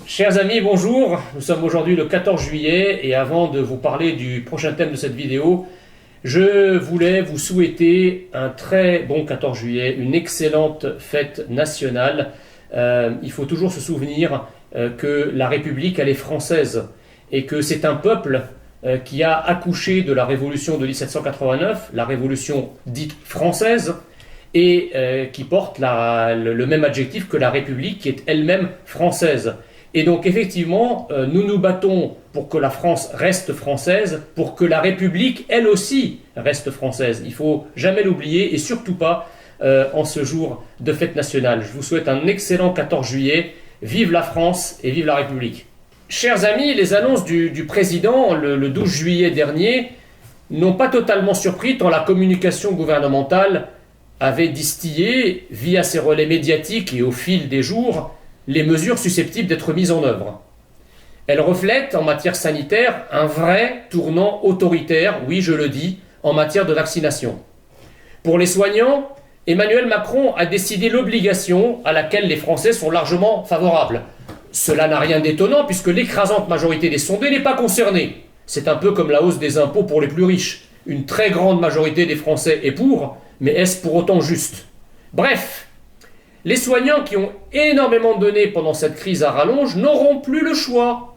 Chers amis, bonjour. Nous sommes aujourd'hui le 14 juillet et avant de vous parler du prochain thème de cette vidéo, je voulais vous souhaiter un très bon 14 juillet, une excellente fête nationale. Il faut toujours se souvenir que la République, elle est française et que c'est un peuple qui a accouché de la révolution de 1789, la révolution dite française, et qui porte le même adjectif que la République qui est elle-même française. Et donc effectivement, nous nous battons pour que la France reste française, pour que la République, elle aussi, reste française. Il ne faut jamais l'oublier et surtout pas en ce jour de fête nationale. Je vous souhaite un excellent 14 juillet. Vive la France et vive la République. Chers amis, les annonces du président le 12 juillet dernier n'ont pas totalement surpris tant la communication gouvernementale avait distillé, via ses relais médiatiques et au fil des jours, les mesures susceptibles d'être mises en œuvre. Elles reflètent, en matière sanitaire, un vrai tournant autoritaire, oui je le dis, en matière de vaccination. Pour les soignants, Emmanuel Macron a décidé l'obligation à laquelle les Français sont largement favorables. Cela n'a rien d'étonnant puisque l'écrasante majorité des sondés n'est pas concernée. C'est un peu comme la hausse des impôts pour les plus riches. Une très grande majorité des Français est pour, mais est-ce pour autant juste? Bref, les soignants qui ont énormément donné pendant cette crise à rallonge n'auront plus le choix.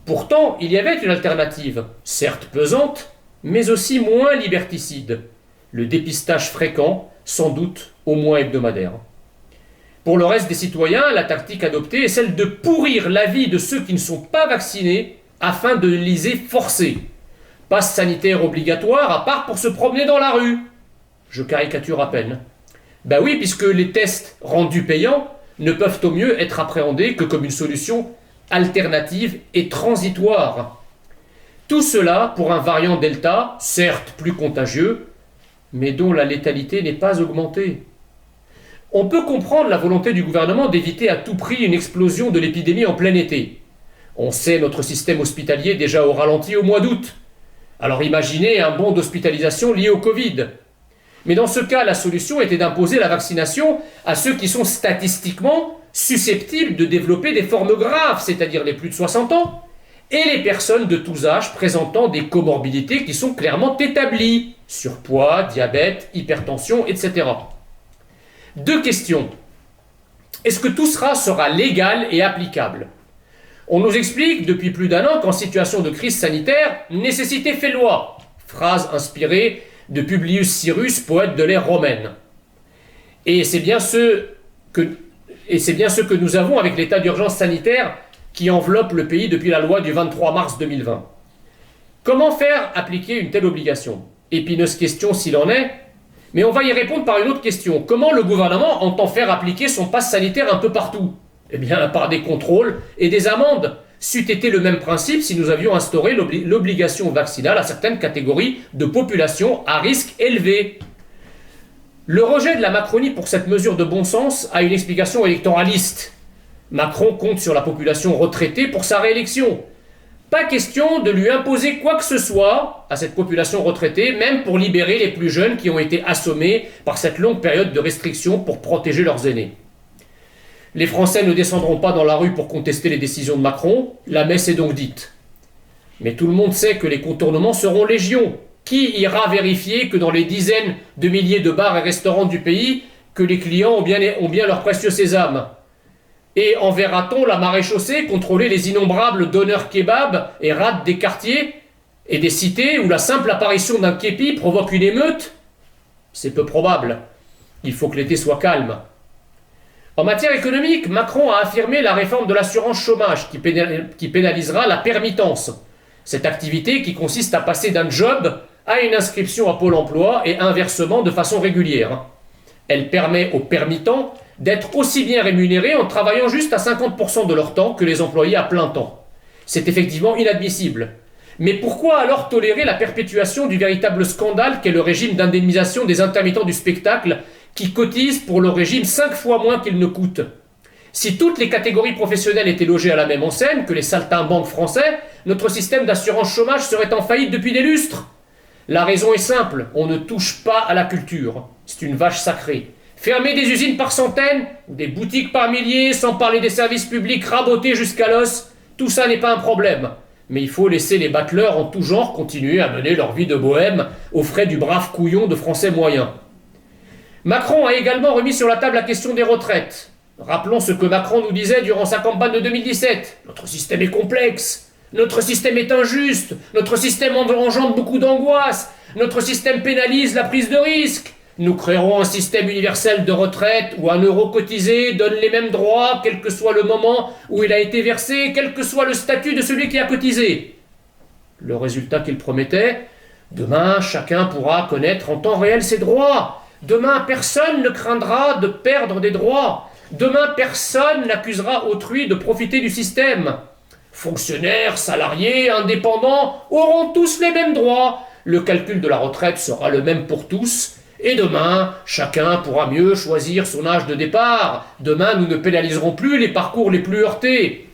Pourtant, il y avait une alternative, certes pesante, mais aussi moins liberticide. Le dépistage fréquent, sans doute au moins hebdomadaire. Pour le reste des citoyens, la tactique adoptée est celle de pourrir la vie de ceux qui ne sont pas vaccinés afin de les y forcer. Passe sanitaire obligatoire à part pour se promener dans la rue. Je caricature à peine. Ben oui, puisque les tests rendus payants ne peuvent au mieux être appréhendés que comme une solution alternative et transitoire. Tout cela pour un variant Delta, certes plus contagieux, mais dont la létalité n'est pas augmentée. On peut comprendre la volonté du gouvernement d'éviter à tout prix une explosion de l'épidémie en plein été. On sait notre système hospitalier déjà au ralenti au mois d'août. Alors imaginez un bond d'hospitalisation lié au Covid. Mais dans ce cas, la solution était d'imposer la vaccination à ceux qui sont statistiquement susceptibles de développer des formes graves, c'est-à-dire les plus de 60 ans, et les personnes de tous âges présentant des comorbidités qui sont clairement établies, surpoids, diabète, hypertension, etc. Deux questions. Est-ce que tout cela sera légal et applicable? On nous explique depuis plus d'un an qu'en situation de crise sanitaire, nécessité fait loi. Phrase inspirée de Publius Cyrus, poète de l'ère romaine. Et c'est bien ce que nous avons avec l'état d'urgence sanitaire qui enveloppe le pays depuis la loi du 23 mars 2020. Comment faire appliquer une telle obligation? Épineuse question s'il en est, mais on va y répondre par une autre question. Comment le gouvernement entend faire appliquer son pass sanitaire un peu partout? Eh bien, par des contrôles et des amendes. C'eût été le même principe si nous avions instauré l'obligation vaccinale à certaines catégories de population à risque élevé. Le rejet de la Macronie pour cette mesure de bon sens a une explication électoraliste. Macron compte sur la population retraitée pour sa réélection. Pas question de lui imposer quoi que ce soit à cette population retraitée, même pour libérer les plus jeunes qui ont été assommés par cette longue période de restriction pour protéger leurs aînés. Les Français ne descendront pas dans la rue pour contester les décisions de Macron, la messe est donc dite. Mais tout le monde sait que les contournements seront légion. Qui ira vérifier que dans les dizaines de milliers de bars et restaurants du pays, que les clients ont bien leur précieux sésame? Et enverra-t-on la maréchaussée contrôler les innombrables donneurs kebab et rats des quartiers et des cités où la simple apparition d'un képi provoque une émeute? C'est peu probable. Il faut que l'été soit calme. En matière économique, Macron a affirmé la réforme de l'assurance chômage qui pénalisera la permittence. Cette activité qui consiste à passer d'un job à une inscription à Pôle emploi et inversement de façon régulière. Elle permet aux permittents d'être aussi bien rémunérés en travaillant juste à 50% de leur temps que les employés à plein temps. C'est effectivement inadmissible. Mais pourquoi alors tolérer la perpétuation du véritable scandale qu'est le régime d'indemnisation des intermittents du spectacle qui cotisent pour le régime 5 fois moins qu'il ne coûte? Si toutes les catégories professionnelles étaient logées à la même enseigne que les saltimbanques français, notre système d'assurance chômage serait en faillite depuis des lustres. La raison est simple, on ne touche pas à la culture. C'est une vache sacrée. Fermer des usines par centaines, ou des boutiques par milliers, sans parler des services publics rabotés jusqu'à l'os, tout ça n'est pas un problème. Mais il faut laisser les bateleurs en tout genre continuer à mener leur vie de bohème aux frais du brave couillon de français moyen. Macron a également remis sur la table la question des retraites. Rappelons ce que Macron nous disait durant sa campagne de 2017. Notre système est complexe, notre système est injuste, notre système engendre beaucoup d'angoisse, notre système pénalise la prise de risque. Nous créerons un système universel de retraite où un euro cotisé donne les mêmes droits quel que soit le moment où il a été versé, quel que soit le statut de celui qui a cotisé. Le résultat qu'il promettait, demain chacun pourra connaître en temps réel ses droits. Demain personne ne craindra de perdre des droits. Demain personne n'accusera autrui de profiter du système. Fonctionnaires, salariés, indépendants auront tous les mêmes droits. Le calcul de la retraite sera le même pour tous. Et demain, chacun pourra mieux choisir son âge de départ. Demain, nous ne pénaliserons plus les parcours les plus heurtés.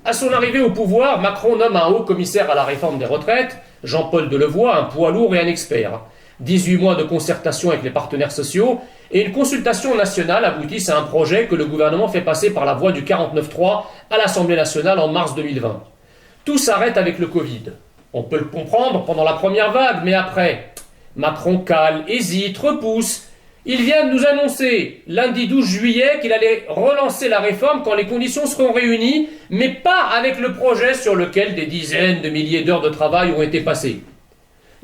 À son arrivée au pouvoir, Macron nomme un haut commissaire à la réforme des retraites, Jean-Paul Delevoye, un poids lourd et un expert. 18 mois de concertation avec les partenaires sociaux et une consultation nationale aboutissent à un projet que le gouvernement fait passer par la voie du 49.3 à l'Assemblée nationale en mars 2020. Tout s'arrête avec le Covid. On peut le comprendre pendant la première vague, mais après... Macron cale, hésite, repousse. Il vient de nous annoncer, lundi 12 juillet, qu'il allait relancer la réforme quand les conditions seront réunies, mais pas avec le projet sur lequel des dizaines de milliers d'heures de travail ont été passées.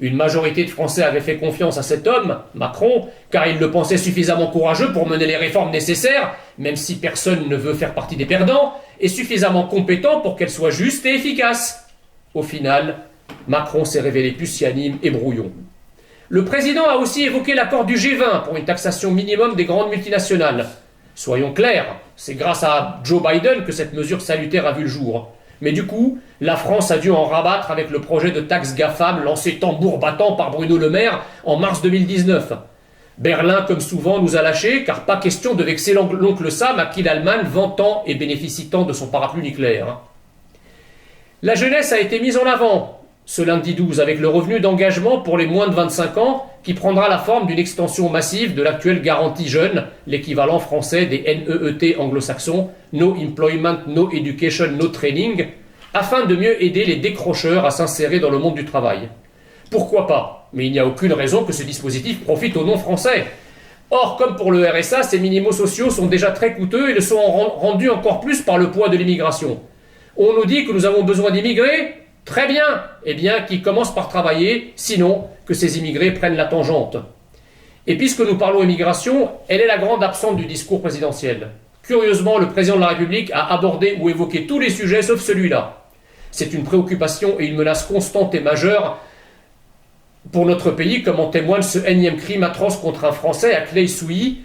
Une majorité de Français avait fait confiance à cet homme, Macron, car il le pensait suffisamment courageux pour mener les réformes nécessaires, même si personne ne veut faire partie des perdants, et suffisamment compétent pour qu'elles soient justes et efficaces. Au final, Macron s'est révélé pusillanime et brouillon. Le président a aussi évoqué l'accord du G20 pour une taxation minimum des grandes multinationales. Soyons clairs, c'est grâce à Joe Biden que cette mesure salutaire a vu le jour. Mais du coup, la France a dû en rabattre avec le projet de taxe GAFAM lancé tambour battant par Bruno Le Maire en mars 2019. Berlin, comme souvent, nous a lâchés, car pas question de vexer l'oncle Sam à qui l'Allemagne vantant et bénéficie tant de son parapluie nucléaire. La jeunesse a été mise en avant ce lundi 12 avec le revenu d'engagement pour les moins de 25 ans qui prendra la forme d'une extension massive de l'actuelle garantie jeune, l'équivalent français des NEET anglo-saxons, No Employment, No Education, No Training, afin de mieux aider les décrocheurs à s'insérer dans le monde du travail. Pourquoi pas? Mais il n'y a aucune raison que ce dispositif profite aux non-français. Or, comme pour le RSA, ces minimaux sociaux sont déjà très coûteux et le sont rendus encore plus par le poids de l'immigration. On nous dit que nous avons besoin d'immigrés? Très bien, eh bien, qu'ils commencent par travailler, sinon que ces immigrés prennent la tangente. Et puisque nous parlons immigration, elle est la grande absente du discours présidentiel. Curieusement, le président de la République a abordé ou évoqué tous les sujets sauf celui-là. C'est une préoccupation et une menace constante et majeure pour notre pays, comme en témoigne ce énième crime atroce contre un Français à Claye-Souilly,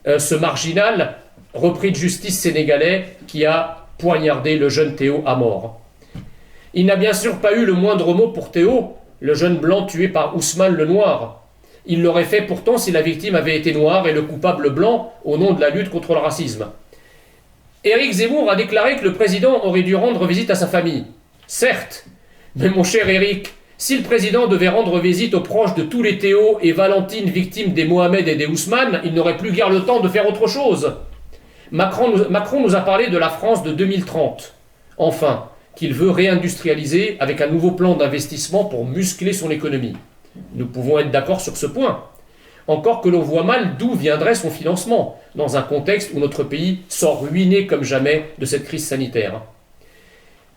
ce marginal repris de justice sénégalais qui a poignardé le jeune Théo à mort. Il n'a bien sûr pas eu le moindre mot pour Théo, le jeune blanc tué par Ousmane le Noir. Il l'aurait fait pourtant si la victime avait été noire et le coupable blanc au nom de la lutte contre le racisme. Éric Zemmour a déclaré que le président aurait dû rendre visite à sa famille. Certes, mais mon cher Éric, si le président devait rendre visite aux proches de tous les Théo et Valentine victimes des Mohamed et des Ousmane, il n'aurait plus guère le temps de faire autre chose. Macron nous a parlé de la France de 2030. Enfin, qu'il veut réindustrialiser avec un nouveau plan d'investissement pour muscler son économie. Nous pouvons être d'accord sur ce point. Encore que l'on voit mal d'où viendrait son financement, dans un contexte où notre pays sort ruiné comme jamais de cette crise sanitaire.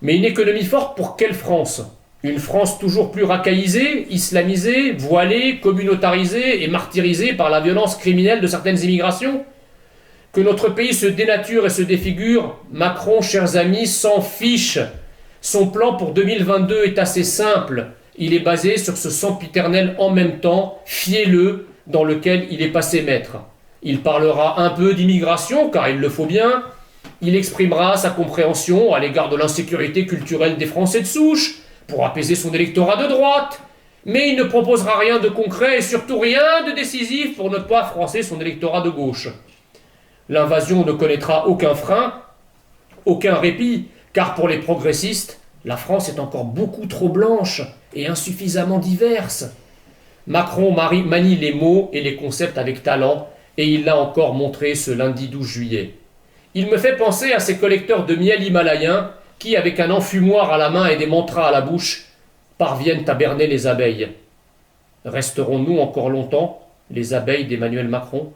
Mais une économie forte pour quelle France? Une France toujours plus racaillisée, islamisée, voilée, communautarisée et martyrisée par la violence criminelle de certaines immigrations? Que notre pays se dénature et se défigure, Macron, chers amis, s'en fiche. Son plan pour 2022 est assez simple. Il est basé sur ce sempiternel en même temps, fielleux, dans lequel il est passé maître. Il parlera un peu d'immigration, car il le faut bien. Il exprimera sa compréhension à l'égard de l'insécurité culturelle des Français de souche, pour apaiser son électorat de droite. Mais il ne proposera rien de concret et surtout rien de décisif pour ne pas froisser son électorat de gauche. L'invasion ne connaîtra aucun frein, aucun répit, car pour les progressistes, la France est encore beaucoup trop blanche et insuffisamment diverse. Macron manie les mots et les concepts avec talent, et il l'a encore montré ce lundi 12 juillet. Il me fait penser à ces collecteurs de miel himalayen qui, avec un enfumoir à la main et des mantras à la bouche, parviennent à berner les abeilles. Resterons-nous encore longtemps les abeilles d'Emmanuel Macron ?